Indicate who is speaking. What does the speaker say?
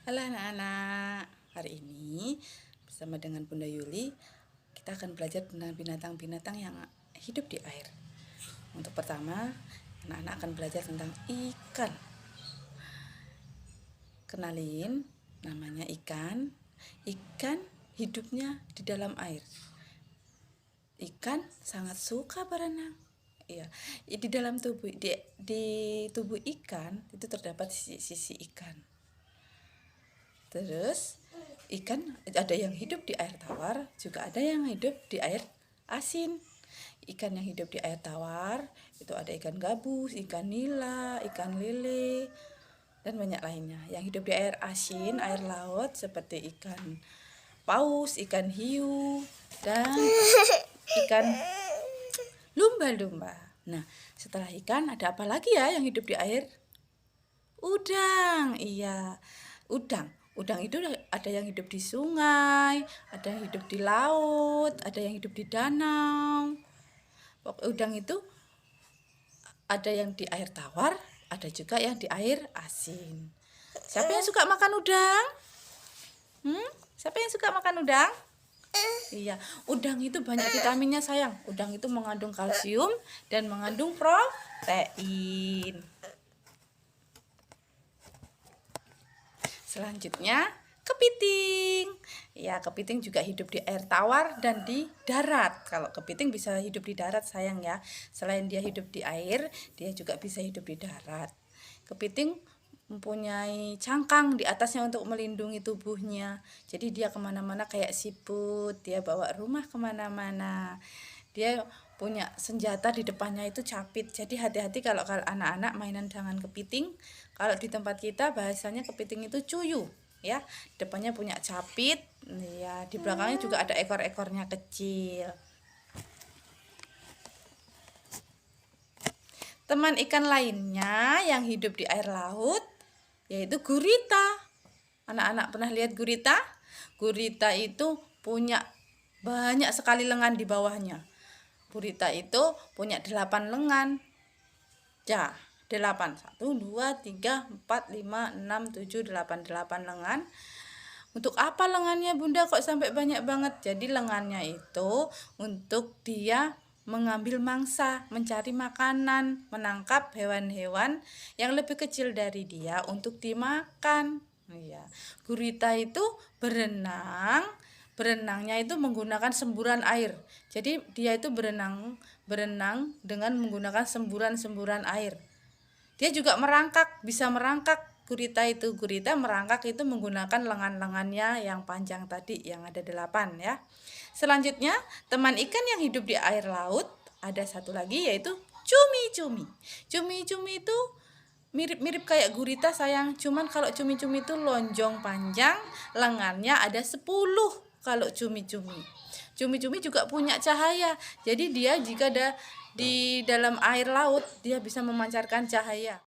Speaker 1: Halo anak-anak, hari ini bersama dengan Bunda Yuli kita akan belajar tentang binatang-binatang yang hidup di air. Untuk pertama, anak-anak akan belajar tentang ikan. Kenalin, namanya ikan. Ikan hidupnya di dalam air. Ikan sangat suka berenang. Iya, di dalam tubuh di tubuh ikan itu terdapat sisi ikan. Terus ikan ada yang hidup di air tawar, juga ada yang hidup di air asin. Ikan yang hidup di air tawar itu ada ikan gabus, ikan nila, ikan lele, dan banyak lainnya. Yang hidup di air asin, air laut seperti ikan paus, ikan hiu, dan ikan lumba-lumba. Nah, setelah ikan ada apa lagi ya yang hidup di air? Udang, iya, udang. Udang itu ada yang hidup di sungai, ada yang hidup di laut, ada yang hidup di danau. Udang itu ada yang di air tawar, ada juga yang di air asin. Siapa yang suka makan udang? Siapa yang suka makan udang? Iya, udang itu banyak vitaminnya sayang. Udang itu mengandung kalsium dan mengandung protein. Selanjutnya, kepiting. Ya, kepiting juga hidup di air tawar dan di darat. Kalau kepiting bisa hidup di darat sayang ya. Selain dia hidup di air, dia juga bisa hidup di darat. Kepiting mempunyai cangkang di atasnya untuk melindungi tubuhnya. Jadi dia kemana-mana kayak siput, dia bawa rumah kemana-mana. Dia punya senjata di depannya itu capit. Jadi hati-hati kalau anak-anak mainan dengan kepiting. Kalau di tempat kita bahasanya kepiting itu cuyu, ya. Depannya punya capit, ya. Di belakangnya juga ada ekor-ekornya kecil. Teman ikan lainnya yang hidup di air laut yaitu gurita. Anak-anak pernah lihat gurita? Gurita itu punya banyak sekali lengan di bawahnya. Gurita itu punya 8 lengan. Ya, 8. 1, 2, 3, 4, 5, 6, 7, 8. 8 lengan. Untuk apa lengannya Bunda kok sampai banyak banget? Jadi lengannya itu untuk dia mengambil mangsa, mencari makanan, menangkap hewan-hewan yang lebih kecil dari dia untuk dimakan. Ya, gurita itu berenangnya itu menggunakan semburan air. Jadi dia itu berenang dengan menggunakan semburan-semburan air. Dia juga merangkak, bisa merangkak. Gurita merangkak itu menggunakan lengan-lengannya yang panjang tadi, yang ada 8 ya. Selanjutnya, teman ikan yang hidup di air laut ada satu lagi yaitu cumi-cumi. Cumi-cumi itu mirip-mirip kayak gurita sayang, cuman kalau cumi-cumi itu lonjong panjang, lengannya ada 10 kalau cumi-cumi. Cumi-cumi juga punya cahaya. Jadi dia jika ada di dalam air laut, dia bisa memancarkan cahaya.